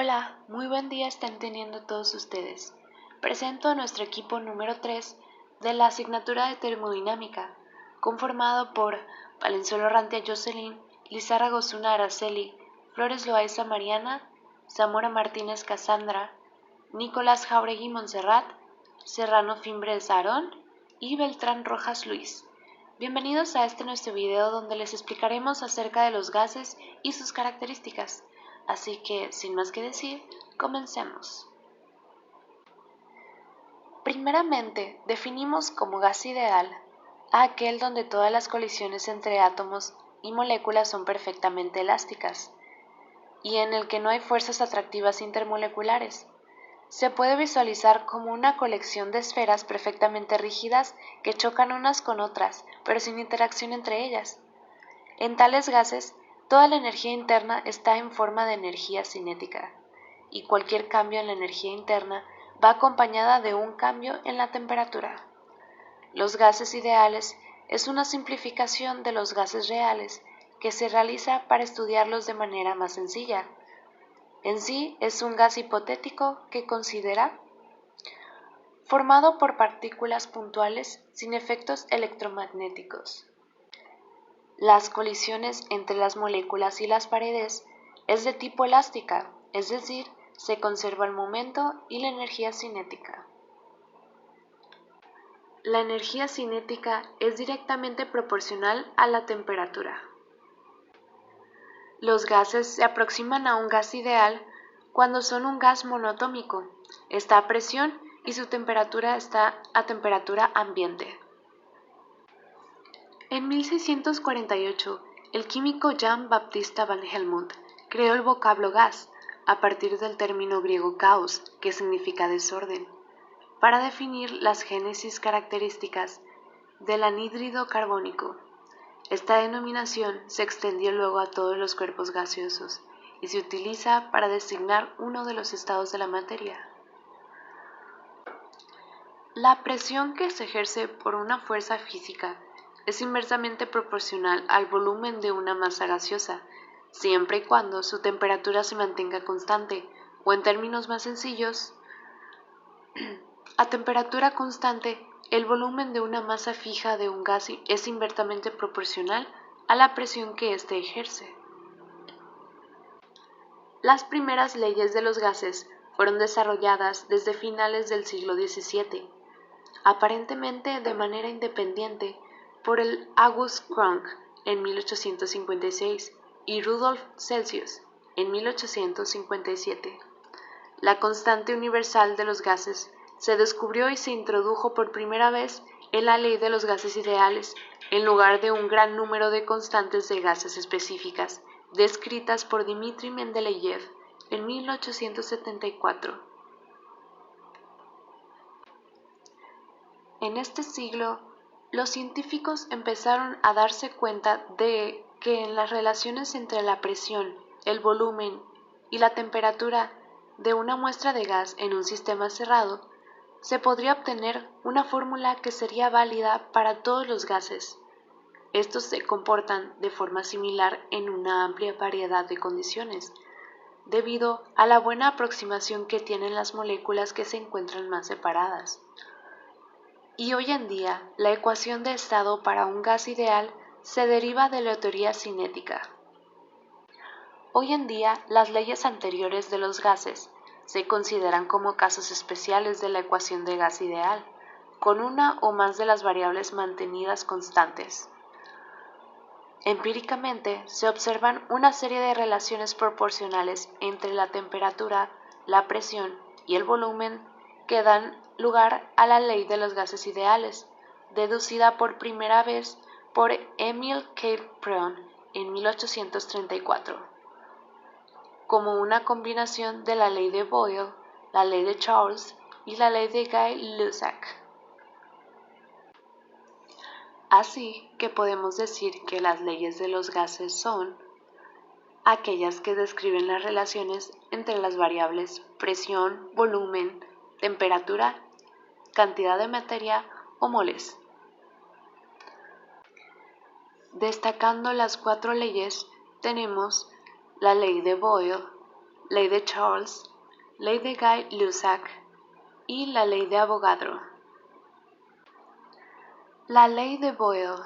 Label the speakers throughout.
Speaker 1: Hola, muy buen día están teniendo todos ustedes. Presento a nuestro equipo número 3 de la asignatura de termodinámica, conformado por Valenzuela Rantia Jocelyn, Lizarra Gozuna Araceli, Flores Loaiza Mariana, Zamora Martínez Cassandra, Nicolás Jauregui Montserrat, Serrano Fimbres Aarón y Beltrán Rojas Luis. Bienvenidos a este nuestro video donde les explicaremos acerca de los gases y sus características. Así que, sin más que decir, comencemos. Primeramente, definimos como gas ideal a aquel donde todas las colisiones entre átomos y moléculas son perfectamente elásticas y en el que no hay fuerzas atractivas intermoleculares. Se puede visualizar como una colección de esferas perfectamente rígidas que chocan unas con otras, pero sin interacción entre ellas. En tales gases, toda la energía interna está en forma de energía cinética, y cualquier cambio en la energía interna va acompañada de un cambio en la temperatura. Los gases ideales es una simplificación de los gases reales que se realiza para estudiarlos de manera más sencilla. En sí es un gas hipotético que considera formado por partículas puntuales sin efectos electromagnéticos. Las colisiones entre las moléculas y las paredes es de tipo elástica, es decir, se conserva el momento y la energía cinética. La energía cinética es directamente proporcional a la temperatura. Los gases se aproximan a un gas ideal cuando son un gas monoatómico, está a presión y su temperatura está a temperatura ambiente. En 1648, el químico Jan Baptista van Helmont creó el vocablo gas, a partir del término griego caos, que significa desorden, para definir las génesis características del anhídrido carbónico. Esta denominación se extendió luego a todos los cuerpos gaseosos y se utiliza para designar uno de los estados de la materia. La presión que se ejerce por una fuerza física es inversamente proporcional al volumen de una masa gaseosa, siempre y cuando su temperatura se mantenga constante, o en términos más sencillos, a temperatura constante, el volumen de una masa fija de un gas es inversamente proporcional a la presión que éste ejerce. Las primeras leyes de los gases fueron desarrolladas desde finales del siglo XVII, aparentemente de manera independiente, por el August Cronk en 1856 y Rudolf Celsius en 1857. La constante universal de los gases se descubrió y se introdujo por primera vez en la ley de los gases ideales, en lugar de un gran número de constantes de gases específicas descritas por Dmitri Mendeleev en 1874. En este siglo, los científicos empezaron a darse cuenta de que en las relaciones entre la presión, el volumen y la temperatura de una muestra de gas en un sistema cerrado, se podría obtener una fórmula que sería válida para todos los gases. Estos se comportan de forma similar en una amplia variedad de condiciones, debido a la buena aproximación que tienen las moléculas que se encuentran más separadas. Y hoy en día, la ecuación de estado para un gas ideal se deriva de la teoría cinética. Hoy en día, las leyes anteriores de los gases se consideran como casos especiales de la ecuación de gas ideal, con una o más de las variables mantenidas constantes. Empíricamente, se observan una serie de relaciones proporcionales entre la temperatura, la presión y el volumen que dan lugar a la ley de los gases ideales, deducida por primera vez por Emil Cail-Preon en 1834, como una combinación de la ley de Boyle, la ley de Charles y la ley de Gay-Lussac. Así que podemos decir que las leyes de los gases son aquellas que describen las relaciones entre las variables presión, volumen, temperatura, cantidad de materia o moles. Destacando las cuatro leyes, tenemos la ley de Boyle, ley de Charles, ley de Gay-Lussac y la ley de Avogadro. La ley de Boyle.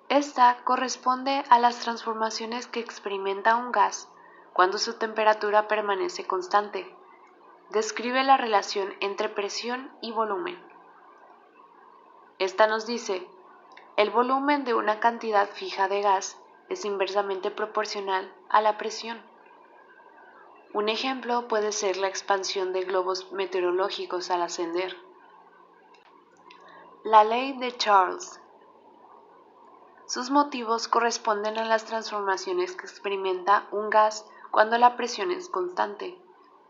Speaker 1: Esta corresponde a las transformaciones que experimenta un gas cuando su temperatura permanece constante. Describe la relación entre presión y volumen. Esta nos dice, el volumen de una cantidad fija de gas es inversamente proporcional a la presión. Un ejemplo puede ser la expansión de globos meteorológicos al ascender. La ley de Charles. Sus motivos corresponden a las transformaciones que experimenta un gas cuando la presión es constante.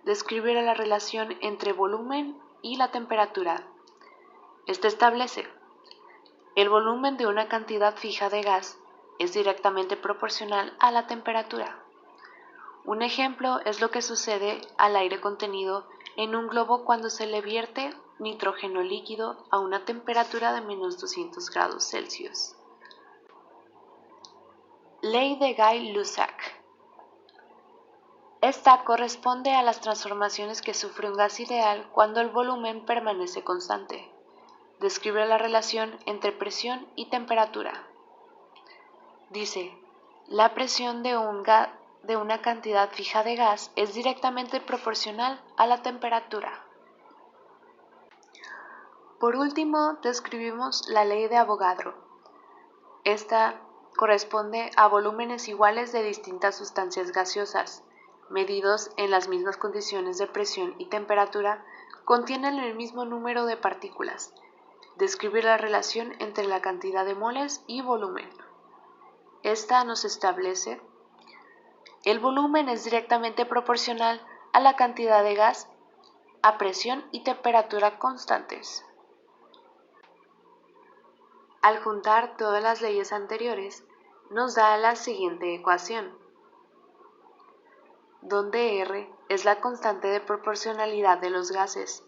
Speaker 1: Describe la relación entre volumen y la temperatura. Esta establece, el volumen de una cantidad fija de gas es directamente proporcional a la temperatura. Un ejemplo es lo que sucede al aire contenido en un globo cuando se le vierte nitrógeno líquido a una temperatura de menos 200 grados Celsius. Ley de Gay-Lussac. Esta corresponde a las transformaciones que sufre un gas ideal cuando el volumen permanece constante. Describe la relación entre presión y temperatura. Dice, la presión de una cantidad fija de gas es directamente proporcional a la temperatura. Por último, describimos la ley de Avogadro. Esta corresponde a volúmenes iguales de distintas sustancias gaseosas, medidos en las mismas condiciones de presión y temperatura, contienen el mismo número de partículas. Describe la relación entre la cantidad de moles y volumen. Esta nos establece, el volumen es directamente proporcional a la cantidad de gas a presión y temperatura constantes. Al juntar todas las leyes anteriores, nos da la siguiente ecuación, donde R es la constante de proporcionalidad de los gases.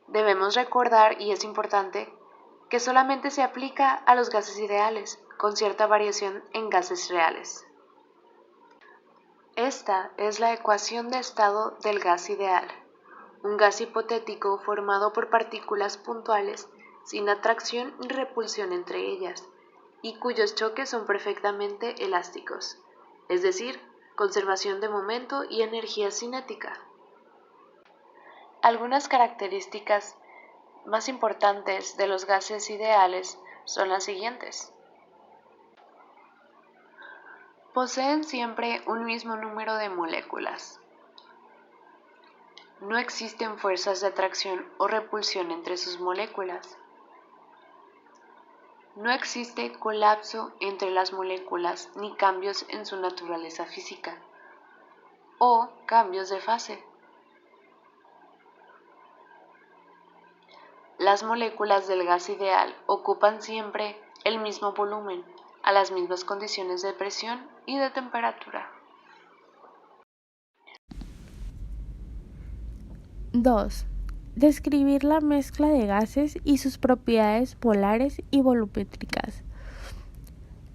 Speaker 1: Debemos recordar, y es importante, que solamente se aplica a los gases ideales, con cierta variación en gases reales. Esta es la ecuación de estado del gas ideal, un gas hipotético formado por partículas puntuales sin atracción ni repulsión entre ellas, y cuyos choques son perfectamente elásticos, es decir, conservación de momento y energía cinética. Algunas características más importantes de los gases ideales son las siguientes. Poseen siempre un mismo número de moléculas. No existen fuerzas de atracción o repulsión entre sus moléculas. No existe colapso entre las moléculas ni cambios en su naturaleza física o cambios de fase. Las moléculas del gas ideal ocupan siempre el mismo volumen, a las mismas condiciones de presión y de temperatura.
Speaker 2: 2. Describir la mezcla de gases y sus propiedades polares y volumétricas.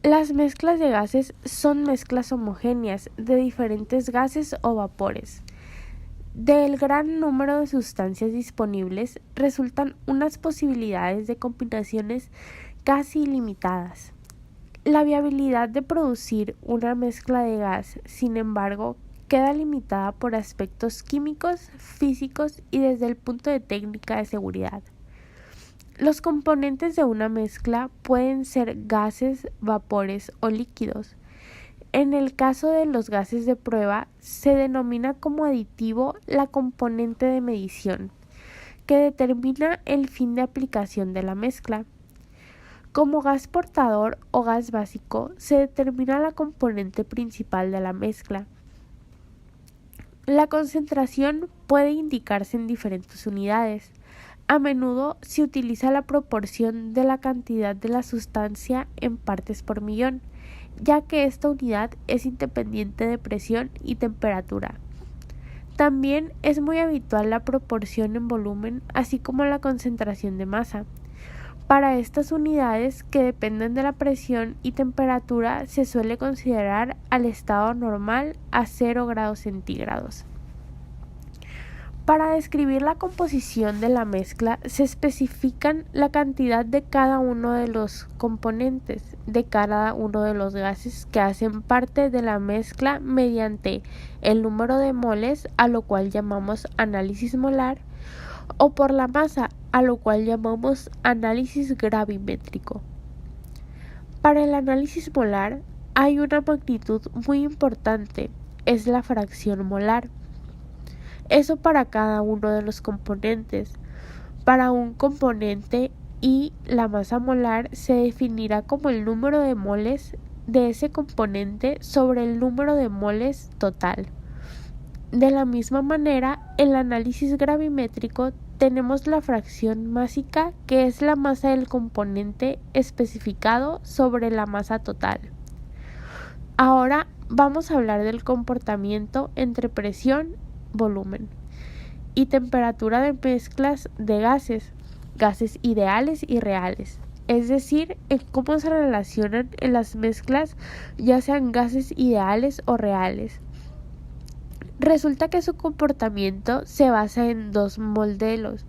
Speaker 2: Las mezclas de gases son mezclas homogéneas de diferentes gases o vapores. Del gran número de sustancias disponibles resultan unas posibilidades de combinaciones casi ilimitadas. La viabilidad de producir una mezcla de gas, sin embargo, queda limitada por aspectos químicos, físicos y desde el punto de técnica de seguridad. Los componentes de una mezcla pueden ser gases, vapores o líquidos. En el caso de los gases de prueba, se denomina como aditivo la componente de medición, que determina el fin de aplicación de la mezcla. Como gas portador o gas básico, se determina la componente principal de la mezcla. La concentración puede indicarse en diferentes unidades. A menudo se utiliza la proporción de la cantidad de la sustancia en partes por millón, ya que esta unidad es independiente de presión y temperatura. También es muy habitual la proporción en volumen, así como la concentración de masa. Para estas unidades que dependen de la presión y temperatura se suele considerar al estado normal a 0 grados centígrados. Para describir la composición de la mezcla se especifican la cantidad de cada uno de los componentes de cada uno de los gases que hacen parte de la mezcla mediante el número de moles, a lo cual llamamos análisis molar, o por la masa, a lo cual llamamos análisis gravimétrico. Para el análisis molar hay una magnitud muy importante, es la fracción molar. Eso para cada uno de los componentes. Para un componente y la masa molar se definirá como el número de moles de ese componente sobre el número de moles total. De la misma manera, en el análisis gravimétrico tenemos la fracción másica, que es la masa del componente especificado sobre la masa total. Ahora vamos a hablar del comportamiento entre presión, volumen y temperatura de mezclas de gases ideales y reales, es decir, en cómo se relacionan en las mezclas, ya sean gases ideales o reales. Resulta que su comportamiento se basa en dos modelos: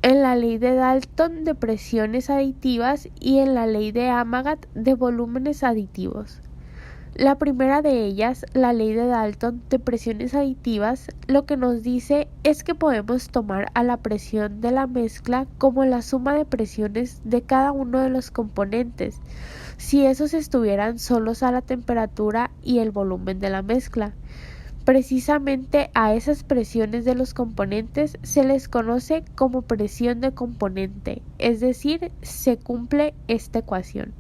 Speaker 2: en la ley de Dalton de presiones aditivas y en la ley de Amagat de volúmenes aditivos. La primera de ellas, la ley de Dalton de presiones aditivas, lo que nos dice es que podemos tomar a la presión de la mezcla como la suma de presiones de cada uno de los componentes, si esos estuvieran solos a la temperatura y el volumen de la mezcla. Precisamente a esas presiones de los componentes se les conoce como presión de componente, es decir, se cumple esta ecuación.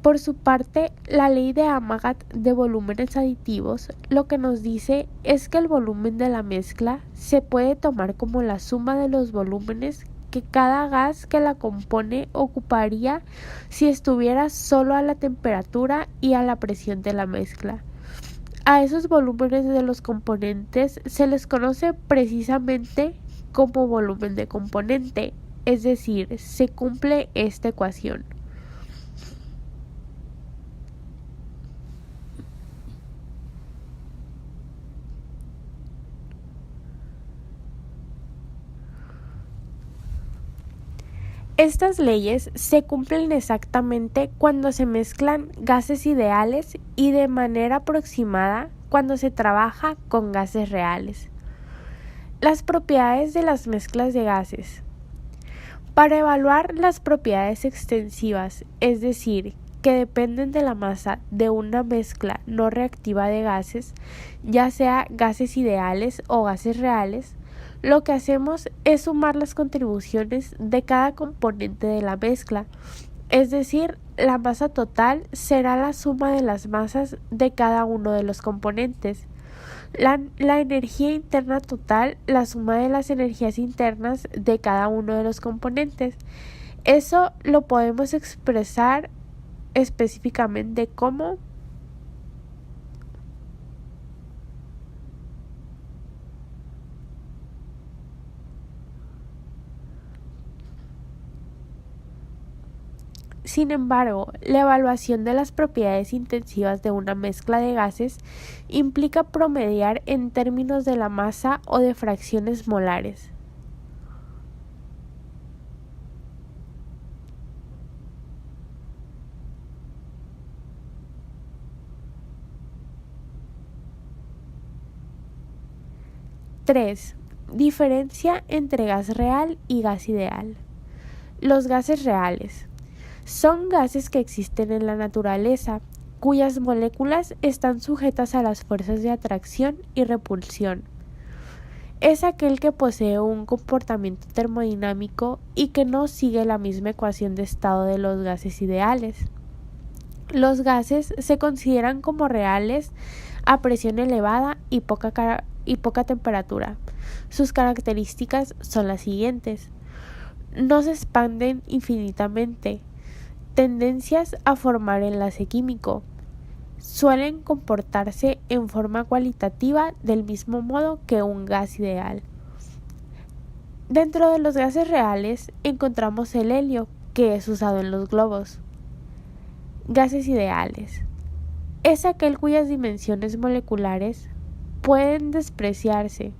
Speaker 2: Por su parte, la ley de Amagat de volúmenes aditivos lo que nos dice es que el volumen de la mezcla se puede tomar como la suma de los volúmenes que cada gas que la compone ocuparía si estuviera solo a la temperatura y a la presión de la mezcla. A esos volúmenes de los componentes se les conoce precisamente como volumen de componente, es decir, se cumple esta ecuación. Estas leyes se cumplen exactamente cuando se mezclan gases ideales y de manera aproximada cuando se trabaja con gases reales. Las propiedades de las mezclas de gases. Para evaluar las propiedades extensivas, es decir, que dependen de la masa de una mezcla no reactiva de gases, ya sea gases ideales o gases reales, lo que hacemos es sumar las contribuciones de cada componente de la mezcla, es decir, la masa total será la suma de las masas de cada uno de los componentes. La energía interna total, la suma de las energías internas de cada uno de los componentes. Eso lo podemos expresar específicamente como Sin embargo, la evaluación de las propiedades intensivas de una mezcla de gases implica promediar en términos de la masa o de fracciones molares. Tres. Diferencia entre gas real y gas ideal. Los gases reales son gases que existen en la naturaleza, cuyas moléculas están sujetas a las fuerzas de atracción y repulsión. Es aquel que posee un comportamiento termodinámico y que no sigue la misma ecuación de estado de los gases ideales. Los gases se consideran como reales a presión elevada y poca temperatura. Sus características son las siguientes: no se expanden infinitamente, tendencias a formar enlace químico, suelen comportarse en forma cualitativa del mismo modo que un gas ideal. Dentro de los gases reales encontramos el helio, que es usado en los globos. Gases ideales. Es aquel cuyas dimensiones moleculares pueden despreciarse.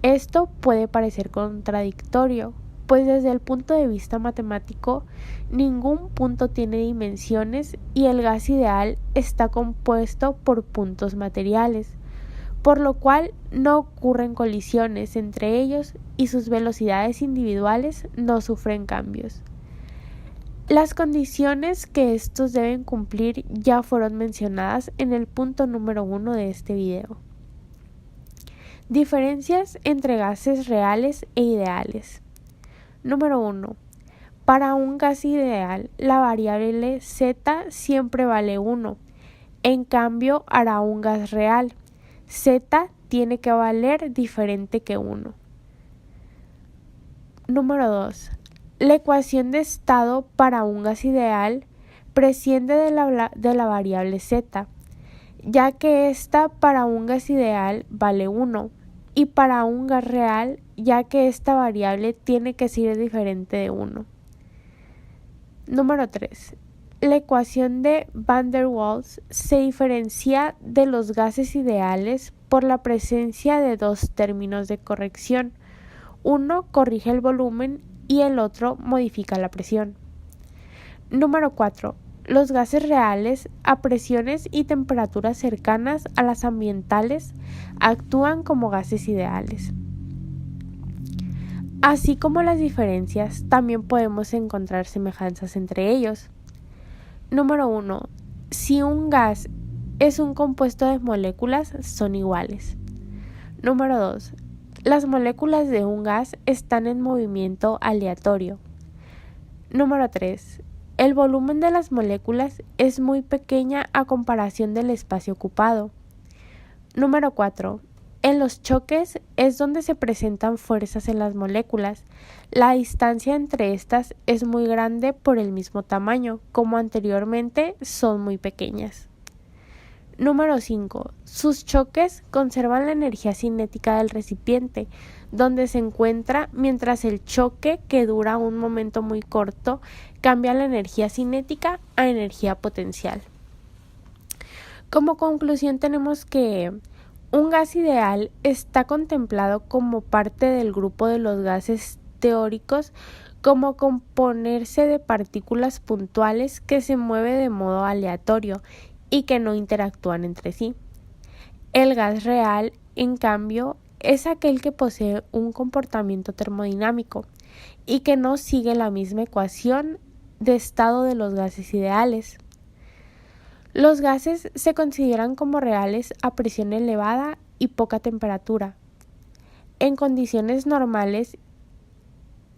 Speaker 2: Esto puede parecer contradictorio, pues desde el punto de vista matemático, ningún punto tiene dimensiones y el gas ideal está compuesto por puntos materiales, por lo cual no ocurren colisiones entre ellos y sus velocidades individuales no sufren cambios. Las condiciones que estos deben cumplir ya fueron mencionadas en el punto número 1 de este video. Diferencias entre gases reales e ideales. Número 1. Para un gas ideal, la variable Z siempre vale 1. En cambio, para un gas real, Z tiene que valer diferente que 1. Número 2. La ecuación de estado para un gas ideal prescinde de la variable Z, ya que esta para un gas ideal vale 1 y para un gas real, ya que esta variable tiene que ser diferente de 1. Número 3. La ecuación de Van der Waals se diferencia de los gases ideales por la presencia de dos términos de corrección. Uno corrige el volumen y el otro modifica la presión. Número 4. Los gases reales a presiones y temperaturas cercanas a las ambientales actúan como gases ideales. Así como las diferencias, también podemos encontrar semejanzas entre ellos. Número 1. Si un gas es un compuesto de moléculas, son iguales. Número 2. Las moléculas de un gas están en movimiento aleatorio. Número 3. El volumen de las moléculas es muy pequeña a comparación del espacio ocupado. Número 4. En los choques es donde se presentan fuerzas en las moléculas. La distancia entre estas es muy grande por el mismo tamaño, como anteriormente son muy pequeñas. Número 5. Sus choques conservan la energía cinética del recipiente, donde se encuentra, mientras el choque, que dura un momento muy corto, cambia la energía cinética a energía potencial. Como conclusión tenemos que un gas ideal está contemplado como parte del grupo de los gases teóricos como componerse de partículas puntuales que se mueve de modo aleatorio y que no interactúan entre sí. El gas real, en cambio, es aquel que posee un comportamiento termodinámico y que no sigue la misma ecuación de estado de los gases ideales. Los gases se consideran como reales a presión elevada y poca temperatura. En condiciones normales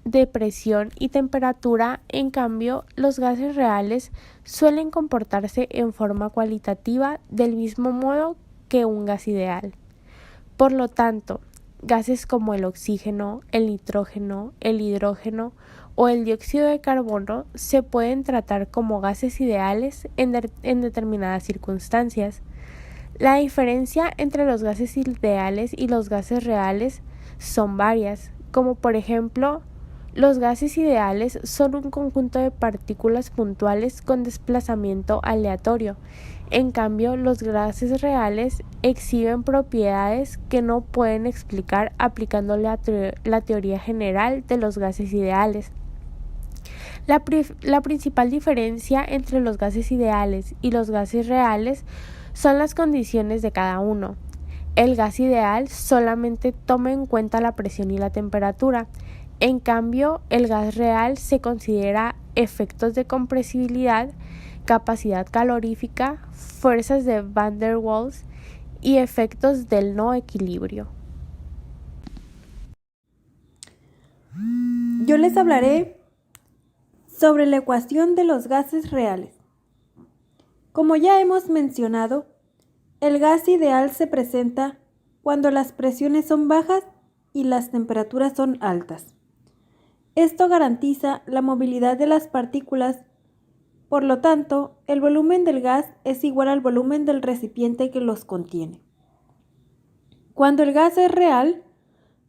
Speaker 2: de presión y temperatura, en cambio, los gases reales suelen comportarse en forma cualitativa del mismo modo que un gas ideal. Por lo tanto, gases como el oxígeno, el nitrógeno, el hidrógeno o el dióxido de carbono se pueden tratar como gases ideales en determinadas circunstancias. La diferencia entre los gases ideales y los gases reales son varias, como por ejemplo, los gases ideales son un conjunto de partículas puntuales con desplazamiento aleatorio. En cambio, los gases reales exhiben propiedades que no pueden explicar aplicando la teoría general de los gases ideales. La principal diferencia entre los gases ideales y los gases reales son las condiciones de cada uno. El gas ideal solamente toma en cuenta la presión y la temperatura. En cambio, el gas real se considera efectos de compresibilidad, capacidad calorífica, fuerzas de Van der Waals y efectos del no equilibrio.
Speaker 3: Yo les hablaré sobre la ecuación de los gases reales. Como ya hemos mencionado, el gas ideal se presenta cuando las presiones son bajas y las temperaturas son altas. Esto garantiza la movilidad de las partículas Por lo tanto, el volumen del gas es igual al volumen del recipiente que los contiene. Cuando el gas es real,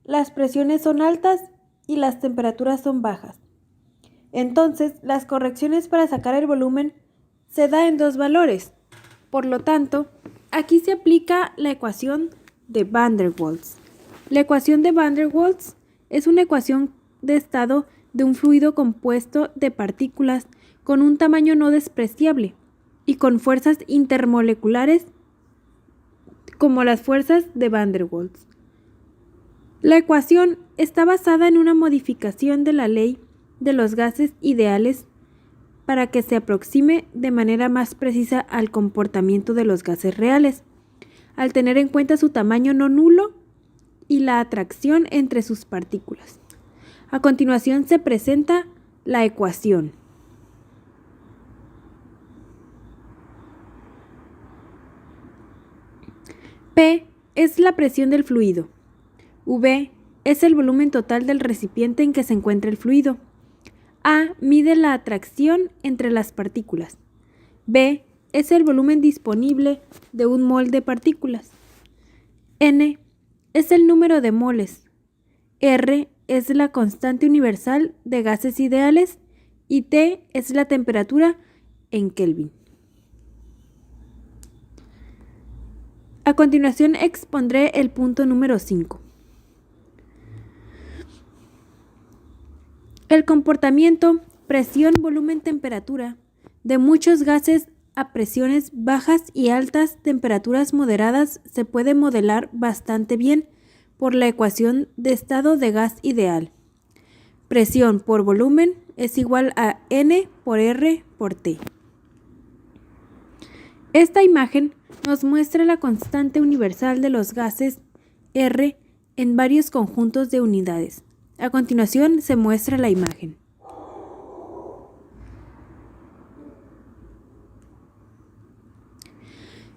Speaker 3: las presiones son altas y las temperaturas son bajas. Entonces, las correcciones para sacar el volumen se da en dos valores. Por lo tanto, aquí se aplica la ecuación de Van der Waals. La ecuación de Van der Waals es una ecuación de estado de un fluido compuesto de partículas con un tamaño no despreciable y con fuerzas intermoleculares como las fuerzas de Van der Waals. La ecuación está basada en una modificación de la ley de los gases ideales para que se aproxime de manera más precisa al comportamiento de los gases reales, al tener en cuenta su tamaño no nulo y la atracción entre sus partículas. A continuación se presenta la ecuación. P es la presión del fluido. V es el volumen total del recipiente en que se encuentra el fluido. A mide la atracción entre las partículas. B es el volumen disponible de un mol de partículas. N es el número de moles. R es la constante universal de gases ideales y T es la temperatura en Kelvin. A continuación expondré el punto número 5. El comportamiento presión, volumen, temperatura de muchos gases a presiones bajas y altas temperaturas moderadas se puede modelar bastante bien por la ecuación de estado de gas ideal. Presión por volumen es igual a N por R por T. Esta imagen nos muestra la constante universal de los gases R en varios conjuntos de unidades. A continuación se muestra la imagen.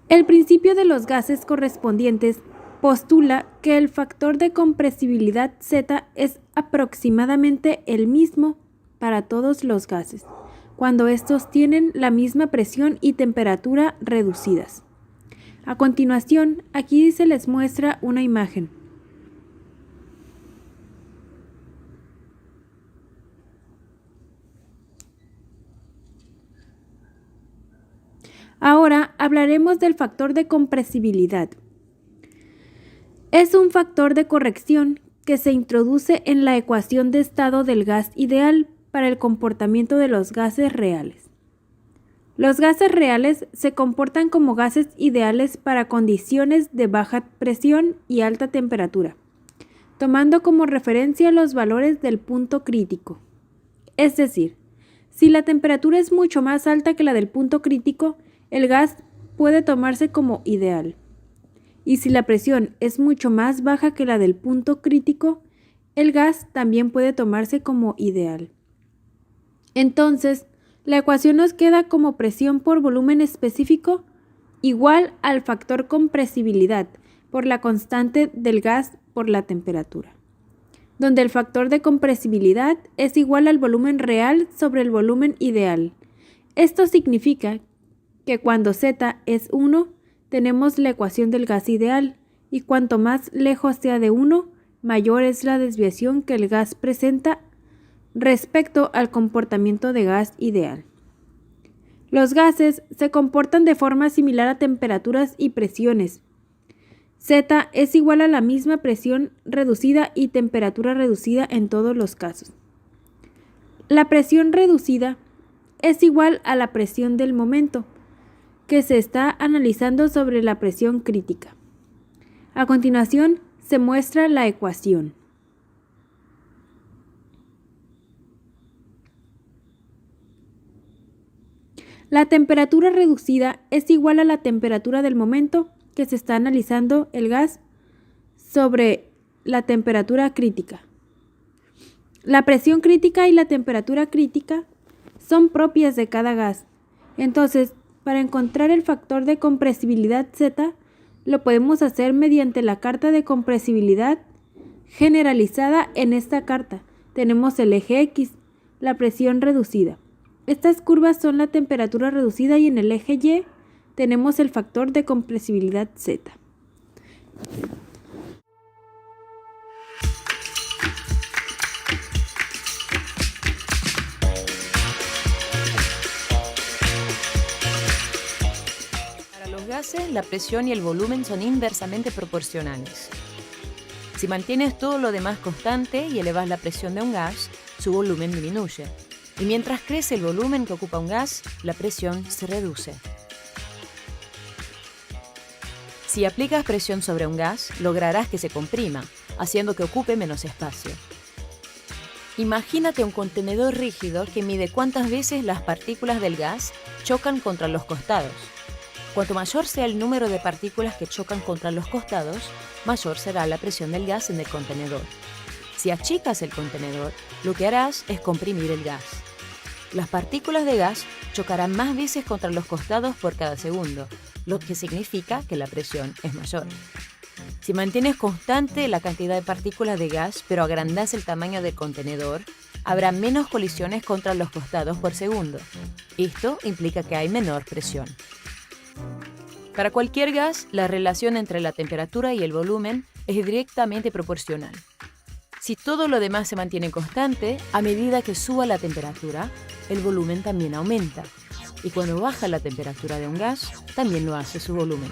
Speaker 3: El principio de los gases correspondientes postula que el factor de compresibilidad Z es aproximadamente el mismo para todos los gases, cuando estos tienen la misma presión y temperatura reducidas. A continuación, aquí se les muestra una imagen. Ahora hablaremos del factor de compresibilidad. Es un factor de corrección que se introduce en la ecuación de estado del gas ideal para el comportamiento de los gases reales. Los gases reales se comportan como gases ideales para condiciones de baja presión y alta temperatura, tomando como referencia los valores del punto crítico. Es decir, si la temperatura es mucho más alta que la del punto crítico, el gas puede tomarse como ideal. Y si la presión es mucho más baja que la del punto crítico, el gas también puede tomarse como ideal. Entonces, la ecuación nos queda como presión por volumen específico igual al factor compresibilidad por la constante del gas por la temperatura, donde el factor de compresibilidad es igual al volumen real sobre el volumen ideal. Esto significa que cuando Z es 1, tenemos la ecuación del gas ideal, y cuanto más lejos sea de 1, mayor es la desviación que el gas presenta respecto al comportamiento de gas ideal. Los gases se comportan de forma similar a temperaturas y presiones. Z es igual a la misma presión reducida y temperatura reducida en todos los casos. La presión reducida es igual a la presión del momento, que se está analizando sobre la presión crítica. A continuación se muestra la ecuación. La temperatura reducida es igual a la temperatura del momento que se está analizando el gas sobre la temperatura crítica. La presión crítica y la temperatura crítica son propias de cada gas. Entonces, para encontrar el factor de compresibilidad Z, lo podemos hacer mediante la carta de compresibilidad generalizada. En esta carta tenemos el eje X, la presión reducida, Estas curvas son la temperatura reducida y en el eje Y tenemos el factor de compresibilidad Z.
Speaker 4: Para los gases, la presión y el volumen son inversamente proporcionales. Si mantienes todo lo demás constante y elevas la presión de un gas, su volumen disminuye. Y mientras crece el volumen que ocupa un gas, la presión se reduce. Si aplicas presión sobre un gas, lograrás que se comprima, haciendo que ocupe menos espacio. Imagínate un contenedor rígido que mide cuántas veces las partículas del gas chocan contra los costados. Cuanto mayor sea el número de partículas que chocan contra los costados, mayor será la presión del gas en el contenedor. Si achicas el contenedor, lo que harás es comprimir el gas. Las partículas de gas chocarán más veces contra los costados por cada segundo, lo que significa que la presión es mayor. Si mantienes constante la cantidad de partículas de gas, pero agrandas el tamaño del contenedor, habrá menos colisiones contra los costados por segundo. Esto implica que hay menor presión. Para cualquier gas, la relación entre la temperatura y el volumen es directamente proporcional. Si todo lo demás se mantiene constante, a medida que suba la temperatura, el volumen también aumenta. Y cuando baja la temperatura de un gas, también lo hace su volumen.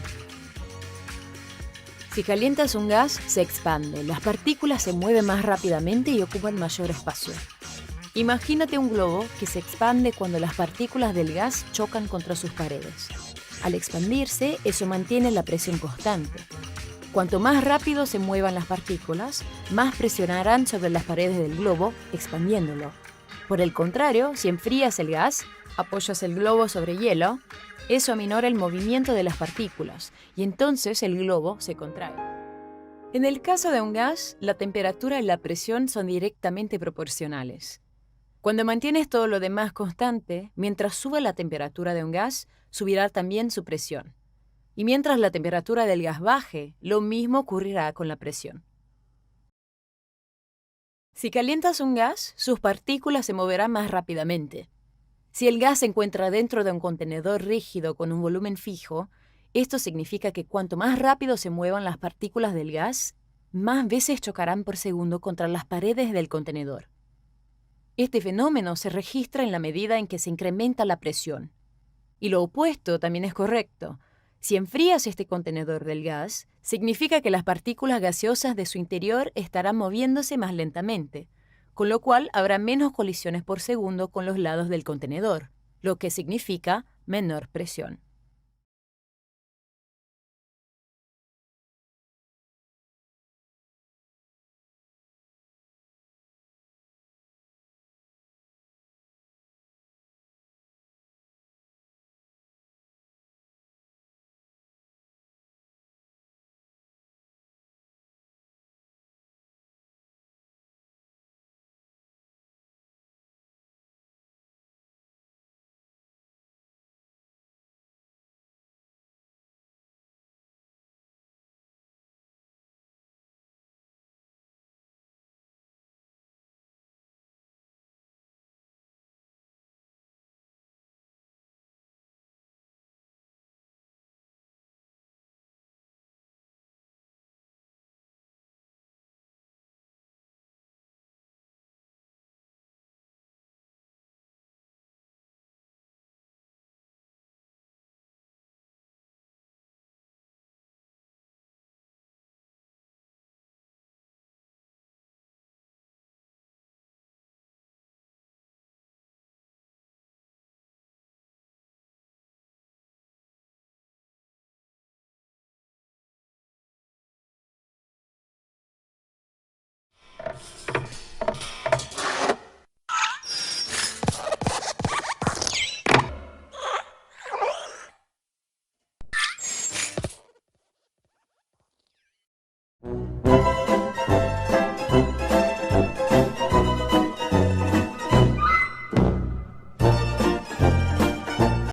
Speaker 4: Si calientas un gas, se expande, las partículas se mueven más rápidamente y ocupan mayor espacio. Imagínate un globo que se expande cuando las partículas del gas chocan contra sus paredes. Al expandirse, eso mantiene la presión constante. Cuanto más rápido se muevan las partículas, más presionarán sobre las paredes del globo, expandiéndolo. Por el contrario, si enfrías el gas, apoyas el globo sobre hielo, eso aminora el movimiento de las partículas y entonces el globo se contrae. En el caso de un gas, la temperatura y la presión son directamente proporcionales. Cuando mantienes todo lo demás constante, mientras sube la temperatura de un gas, subirá también su presión. Y mientras la temperatura del gas baje, lo mismo ocurrirá con la presión. Si calientas un gas, sus partículas se moverán más rápidamente. Si el gas se encuentra dentro de un contenedor rígido con un volumen fijo, esto significa que cuanto más rápido se muevan las partículas del gas, más veces chocarán por segundo contra las paredes del contenedor. Este fenómeno se registra en la medida en que se incrementa la presión. Y lo opuesto también es correcto. Si enfrías este contenedor del gas, significa que las partículas gaseosas de su interior estarán moviéndose más lentamente, con lo cual habrá menos colisiones por segundo con los lados del contenedor, lo que significa menor presión.